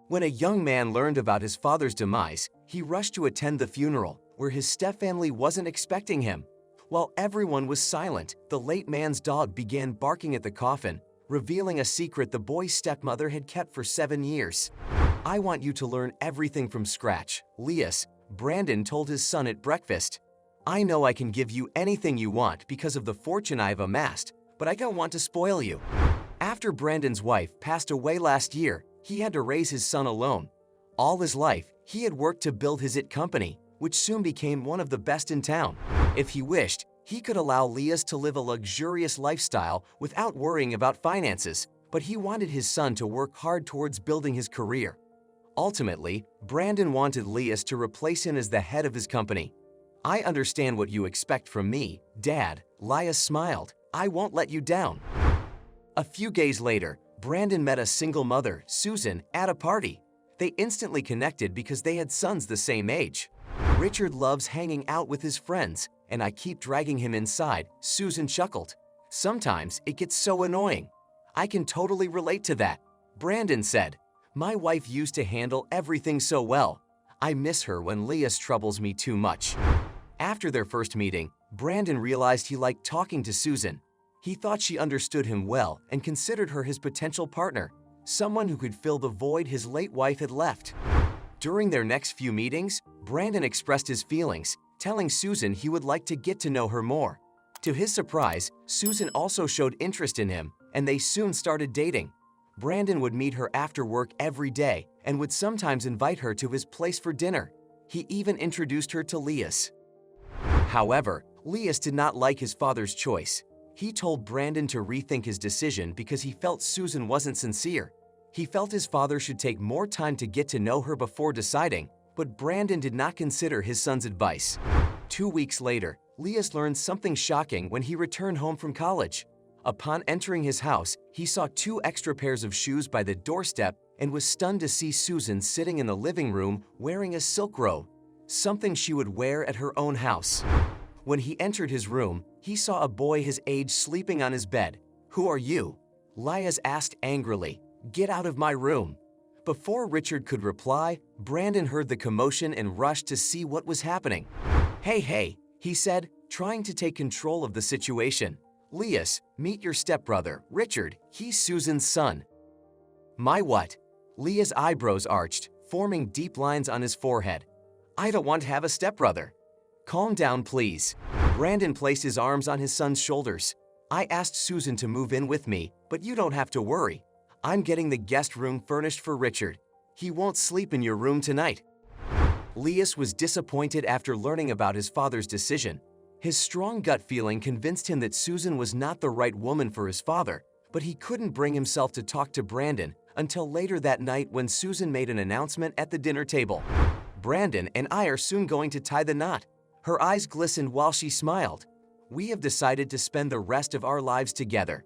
When a young man learned about his father's demise, he rushed to attend the funeral, where his stepfamily wasn't expecting him. While everyone was silent, the late man's dog began barking at the coffin, revealing a secret the boy's stepmother had kept for 7 years. "I want you to learn everything from scratch, Lias," Brandon told his son at breakfast. "I know I can give you anything you want because of the fortune I've amassed, but I don't want to spoil you." After Brandon's wife passed away last year, he had to raise his son alone. All his life, he had worked to build his IT company, which soon became one of the best in town. If he wished, he could allow Lias to live a luxurious lifestyle without worrying about finances, but he wanted his son to work hard towards building his career. Ultimately, Brandon wanted Lias to replace him as the head of his company. "I understand what you expect from me, Dad," Lias smiled. "I won't let you down." A few days later, Brandon met a single mother, Susan, at a party. They instantly connected because they had sons the same age. "Richard loves hanging out with his friends, and I keep dragging him inside," Susan chuckled. "Sometimes it gets so annoying." "I can totally relate to that," Brandon said. "My wife used to handle everything so well. I miss her when Lias troubles me too much." After their first meeting, Brandon realized he liked talking to Susan. He thought she understood him well and considered her his potential partner, someone who could fill the void his late wife had left. During their next few meetings, Brandon expressed his feelings, telling Susan he would like to get to know her more. To his surprise, Susan also showed interest in him, and they soon started dating. Brandon would meet her after work every day and would sometimes invite her to his place for dinner. He even introduced her to Lias. However, Lias did not like his father's choice. He told Brandon to rethink his decision because he felt Susan wasn't sincere. He felt his father should take more time to get to know her before deciding, but Brandon did not consider his son's advice. 2 weeks later, Lias learned something shocking when he returned home from college. Upon entering his house, he saw 2 extra pairs of shoes by the doorstep and was stunned to see Susan sitting in the living room wearing a silk robe, something she would wear at her own house. When he entered his room, he saw a boy his age sleeping on his bed. "Who are you?" Lias asked angrily. "Get out of my room." Before Richard could reply, Brandon heard the commotion and rushed to see what was happening. Hey, he said, trying to take control of the situation. "Lias, meet your stepbrother, Richard. He's Susan's son." "My what?" Lias' eyebrows arched, forming deep lines on his forehead. "I don't want to have a stepbrother." "Calm down, please." Brandon placed his arms on his son's shoulders. "I asked Susan to move in with me, but you don't have to worry. I'm getting the guest room furnished for Richard. He won't sleep in your room tonight." Lias was disappointed after learning about his father's decision. His strong gut feeling convinced him that Susan was not the right woman for his father, but he couldn't bring himself to talk to Brandon until later that night when Susan made an announcement at the dinner table. "Brandon and I are soon going to tie the knot." Her eyes glistened while she smiled. "We have decided to spend the rest of our lives together."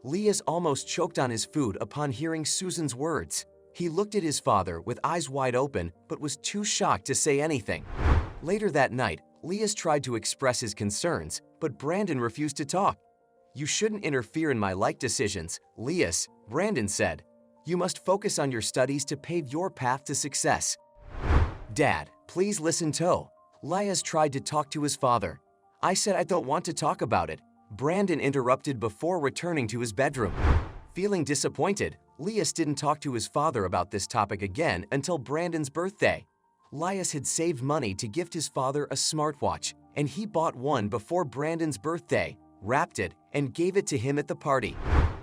Lias almost choked on his food upon hearing Susan's words. He looked at his father with eyes wide open but was too shocked to say anything. Later that night, Lias tried to express his concerns, but Brandon refused to talk. "You shouldn't interfere in my life decisions, Lias," Brandon said. "You must focus on your studies to pave your path to success." "Dad, please listen to." Lias tried to talk to his father. "I said I don't want to talk about it," Brandon interrupted before returning to his bedroom. Feeling disappointed, Lias didn't talk to his father about this topic again until Brandon's birthday. Lias had saved money to gift his father a smartwatch, and he bought one before Brandon's birthday, wrapped it, and gave it to him at the party.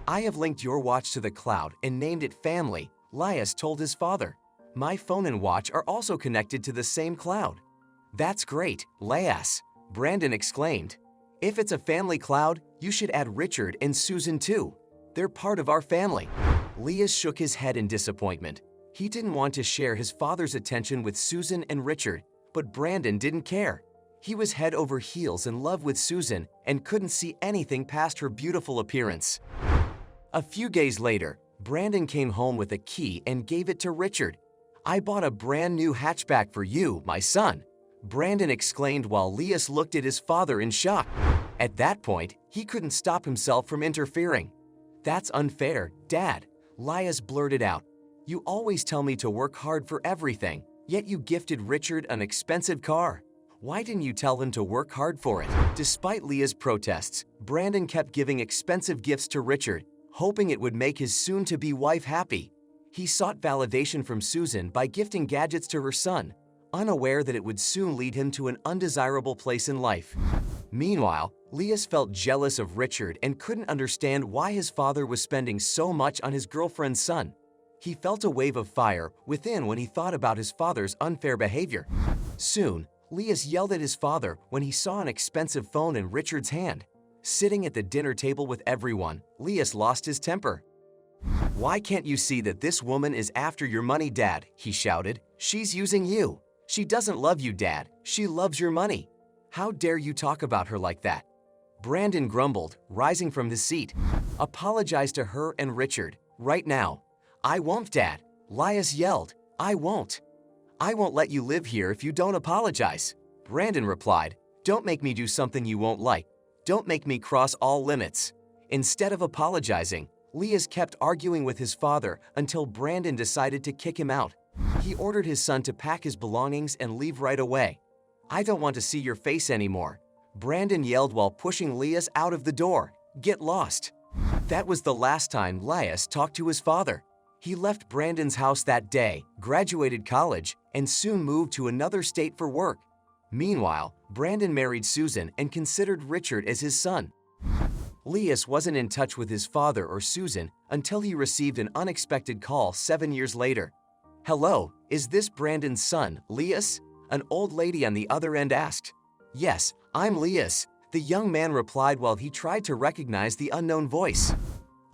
"I have linked your watch to the cloud and named it Family," Lias told his father. "My phone and watch are also connected to the same cloud." "That's great, Lias," Brandon exclaimed. "If it's a family cloud, you should add Richard and Susan too. They're part of our family." Lias shook his head in disappointment. He didn't want to share his father's attention with Susan and Richard, but Brandon didn't care. He was head over heels in love with Susan and couldn't see anything past her beautiful appearance. A few days later, Brandon came home with a key and gave it to Richard. "I bought a brand new hatchback for you, my son," Brandon exclaimed while Lias looked at his father in shock. At that point, he couldn't stop himself from interfering. "That's unfair, Dad," Lias blurted out. You always tell me to work hard for everything, yet you gifted Richard an expensive car. Why didn't you tell him to work hard for it? Despite Leah's protests, Brandon kept giving expensive gifts to Richard, hoping it would make his soon-to-be wife happy. He sought validation from Susan by gifting gadgets to her son, unaware that it would soon lead him to an undesirable place in life. Meanwhile, Leah felt jealous of Richard and couldn't understand why his father was spending so much on his girlfriend's son. He felt a wave of fire within when he thought about his father's unfair behavior. Soon, Leah yelled at his father when he saw an expensive phone in Richard's hand. Sitting at the dinner table with everyone, Leah lost his temper. "Why can't you see that this woman is after your money, Dad?" he shouted. "She's using you. She doesn't love you, Dad. She loves your money. How dare you talk about her like that?" Brandon grumbled, rising from his seat. "Apologize to her and Richard, right now." "I won't, Dad," Leah yelled. "I won't. I won't let you live here if you don't apologize." Brandon replied, "Don't make me do something you won't like. Don't make me cross all limits." Instead of apologizing, Leah kept arguing with his father until Brandon decided to kick him out. He ordered his son to pack his belongings and leave right away. "I don't want to see your face anymore," Brandon yelled while pushing Leah out of the door. "Get lost." That was the last time Leah talked to his father. He left Brandon's house that day, graduated college, and soon moved to another state for work. Meanwhile, Brandon married Susan and considered Richard as his son. Leah wasn't in touch with his father or Susan until he received an unexpected call 7 years later. "Hello, is this Brandon's son, Leah?" An old lady on the other end asked. "Yes, I'm Leah," the young man replied while he tried to recognize the unknown voice.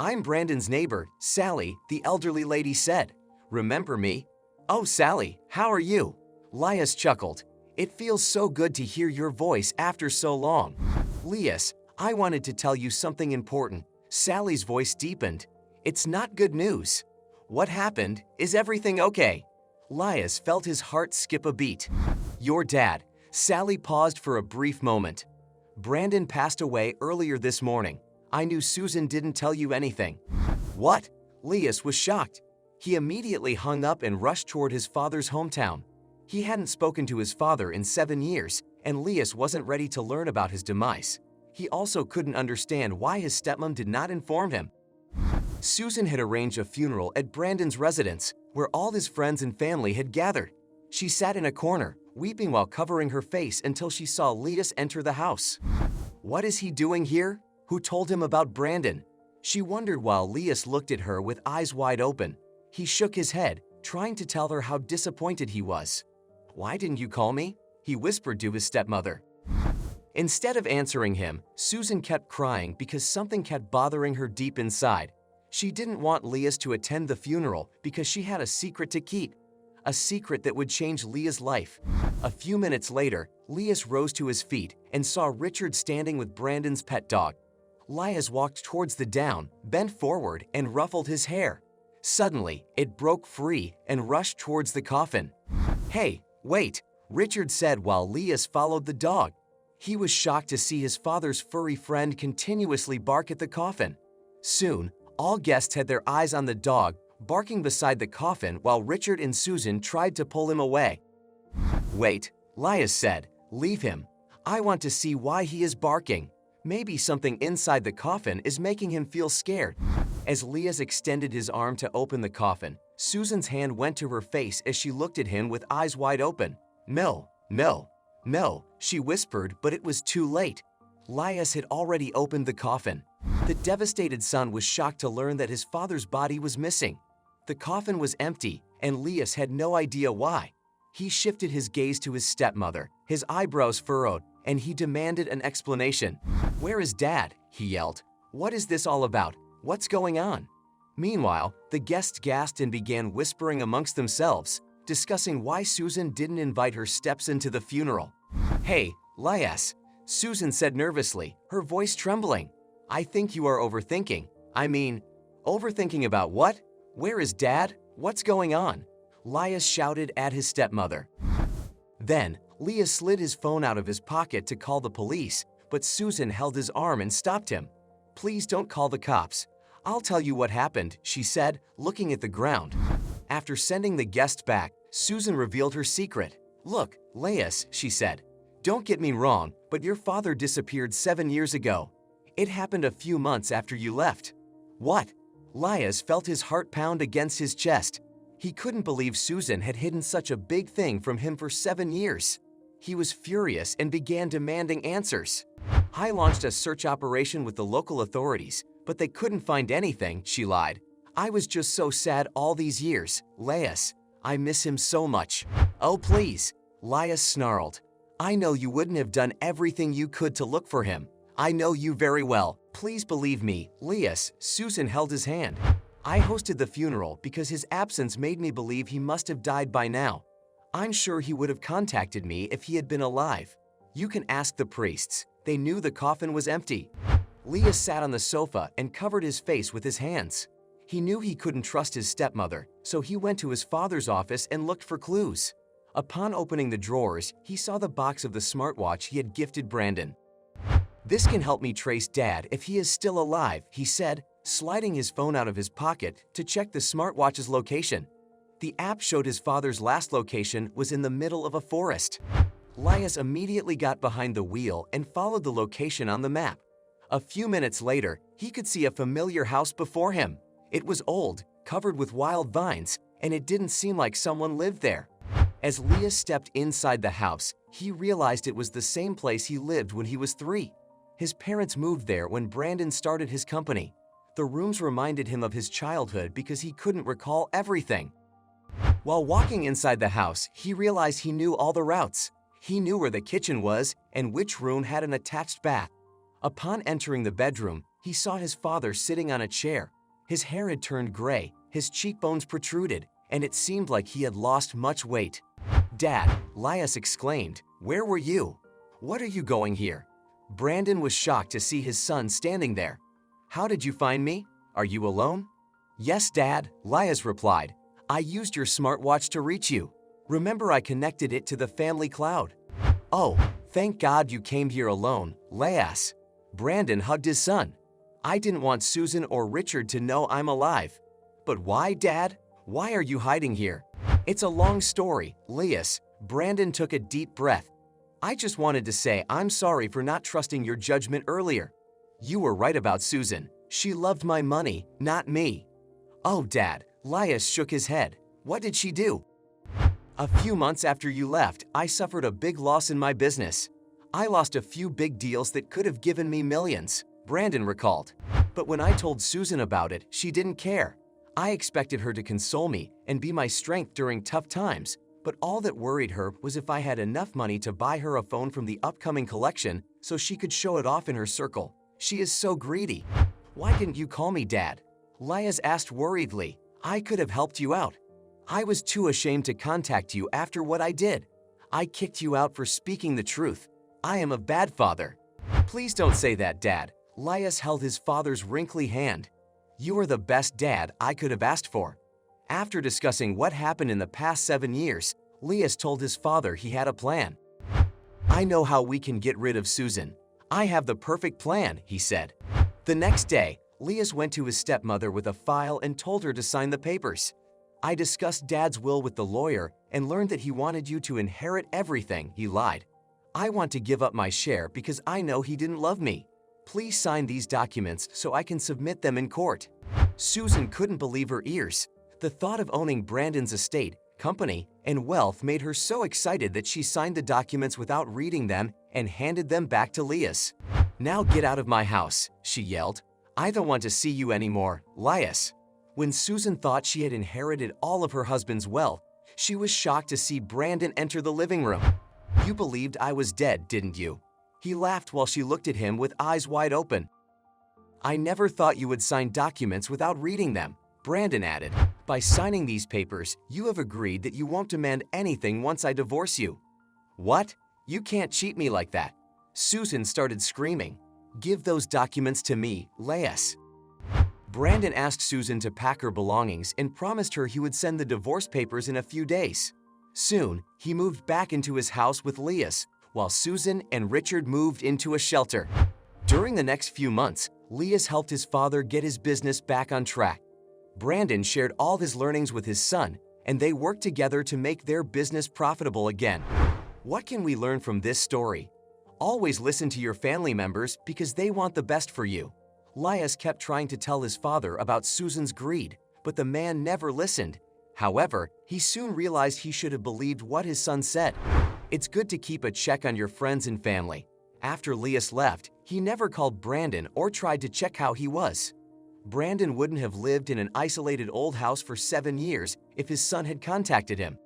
"I'm Brandon's neighbor, Sally," the elderly lady said. "Remember me?" "Oh, Sally, how are you?" Leah chuckled. "It feels so good to hear your voice after so long." "Leah, I wanted to tell you something important." Sally's voice deepened. "It's not good news." "What happened? Is everything okay?" Leah felt his heart skip a beat. "Your dad." Sally paused for a brief moment. "Brandon passed away earlier this morning. I knew Susan didn't tell you anything." "What?" Leah was shocked. He immediately hung up and rushed toward his father's hometown. He hadn't spoken to his father in 7 years, and Leah wasn't ready to learn about his demise. He also couldn't understand why his stepmom did not inform him. Susan had arranged a funeral at Brandon's residence, where all his friends and family had gathered. She sat in a corner, weeping while covering her face until she saw Leah enter the house. "What is he doing here? Who told him about Brandon?" She wondered while Leah looked at her with eyes wide open. He shook his head, trying to tell her how disappointed he was. "Why didn't you call me?" he whispered to his stepmother. Instead of answering him, Susan kept crying because something kept bothering her deep inside. She didn't want Leah to attend the funeral because she had a secret to keep. A secret that would change Leah's life. A few minutes later, Leah rose to his feet and saw Richard standing with Brandon's pet dog. Leah walked towards the down, bent forward, and ruffled his hair. Suddenly, it broke free and rushed towards the coffin. "Hey, wait," Richard said while Leah followed the dog. He was shocked to see his father's furry friend continuously bark at the coffin. Soon, all guests had their eyes on the dog, barking beside the coffin while Richard and Susan tried to pull him away. "Wait," Leah said, "leave him. I want to see why he is barking. Maybe something inside the coffin is making him feel scared." As Leah extended his arm to open the coffin, Susan's hand went to her face as she looked at him with eyes wide open. "No, no, no," she whispered, but it was too late. Leah had already opened the coffin. The devastated son was shocked to learn that his father's body was missing. The coffin was empty, and Leah had no idea why. He shifted his gaze to his stepmother, his eyebrows furrowed, and he demanded an explanation. "Where is Dad?" he yelled. "What is this all about? What's going on?" Meanwhile, the guests gasped and began whispering amongst themselves, discussing why Susan didn't invite her steps into the funeral. "Hey, Leah," Susan said nervously, her voice trembling. "I think you are overthinking. Overthinking about what? Where is Dad? What's going on?" Leah shouted at his stepmother. Then, Leah slid his phone out of his pocket to call the police, but Susan held his arm and stopped him. "Please don't call the cops. I'll tell you what happened," she said, looking at the ground. After sending the guest back, Susan revealed her secret. "Look, Laius," she said, "don't get me wrong, but your father disappeared 7 years ago. It happened a few months after you left." "What?" Laius felt his heart pound against his chest. He couldn't believe Susan had hidden such a big thing from him for 7 years. He was furious and began demanding answers. "I launched a search operation with the local authorities, but they couldn't find anything," she lied. "I was just so sad all these years, Laius. I miss him so much." "Oh, please," Laius snarled. "I know you wouldn't have done everything you could to look for him. I know you very well. Please believe me, Laius." Susan held his hand. "I hosted the funeral because his absence made me believe he must have died by now. I'm sure he would have contacted me if he had been alive. You can ask the priests. They knew the coffin was empty." Laius sat on the sofa and covered his face with his hands. He knew he couldn't trust his stepmother, so he went to his father's office and looked for clues. Upon opening the drawers, he saw the box of the smartwatch he had gifted Brandon. "This can help me trace Dad if he is still alive," he said, sliding his phone out of his pocket to check the smartwatch's location. The app showed his father's last location was in the middle of a forest. Laius immediately got behind the wheel and followed the location on the map. A few minutes later, he could see a familiar house before him. It was old, covered with wild vines, and it didn't seem like someone lived there. As Laius stepped inside the house, he realized it was the same place he lived when he was 3. His parents moved there when Brandon started his company. The rooms reminded him of his childhood because he couldn't recall everything. While walking inside the house, he realized he knew all the routes. He knew where the kitchen was and which room had an attached bath. Upon entering the bedroom, he saw his father sitting on a chair. His hair had turned gray, his cheekbones protruded, and it seemed like he had lost much weight. "Dad," Laius exclaimed, "where were you? What are you going here?" Brandon was shocked to see his son standing there. "How did you find me? Are you alone?" "Yes, Dad," Laius replied. "I used your smartwatch to reach you. Remember, I connected it to the family cloud." "Oh, thank God you came here alone, Laius." Brandon hugged his son. "I didn't want Susan or Richard to know I'm alive." "But why, Dad? Why are you hiding here?" "It's a long story, Laius." Brandon took a deep breath. "I just wanted to say I'm sorry for not trusting your judgment earlier. You were right about Susan. She loved my money, not me." "Oh, Dad," Laius shook his head. "What did she do?" "A few months after you left, I suffered a big loss in my business. I lost a few big deals that could have given me millions," Brandon recalled. "But when I told Susan about it, she didn't care. I expected her to console me and be my strength during tough times, but all that worried her was if I had enough money to buy her a phone from the upcoming collection so she could show it off in her circle. She is so greedy." "Why didn't you call me, Dad?" Laius asked worriedly. "I could have helped you out." "I was too ashamed to contact you after what I did. I kicked you out for speaking the truth. I am a bad father." "Please don't say that, Dad." Laius held his father's wrinkly hand. "You are the best dad I could have asked for." After discussing what happened in the past 7 years, Laius told his father he had a plan. "I know how we can get rid of Susan. I have the perfect plan," he said. The next day, Laius went to his stepmother with a file and told her to sign the papers. "I discussed Dad's will with the lawyer and learned that he wanted you to inherit everything," he lied. "I want to give up my share because I know he didn't love me. Please sign these documents so I can submit them in court." Susan couldn't believe her ears. The thought of owning Brandon's estate, company, and wealth made her so excited that she signed the documents without reading them and handed them back to Laius. "Now get out of my house," she yelled. "I don't want to see you anymore, Laius." When Susan thought she had inherited all of her husband's wealth, she was shocked to see Brandon enter the living room. "You believed I was dead, didn't you?" He laughed while she looked at him with eyes wide open. "I never thought you would sign documents without reading them," Brandon added. "By signing these papers, you have agreed that you won't demand anything once I divorce you." "What? You can't cheat me like that." Susan started screaming. "Give those documents to me, Laius." Brandon asked Susan to pack her belongings and promised her he would send the divorce papers in a few days. Soon, he moved back into his house with Laius, while Susan and Richard moved into a shelter. During the next few months, Laius helped his father get his business back on track. Brandon shared all his learnings with his son, and they worked together to make their business profitable again. What can we learn from this story? Always listen to your family members because they want the best for you. Lias kept trying to tell his father about Susan's greed, but the man never listened. However, he soon realized he should have believed what his son said. It's good to keep a check on your friends and family. After Lias left, he never called Brandon or tried to check how he was. Brandon wouldn't have lived in an isolated old house for 7 years if his son had contacted him.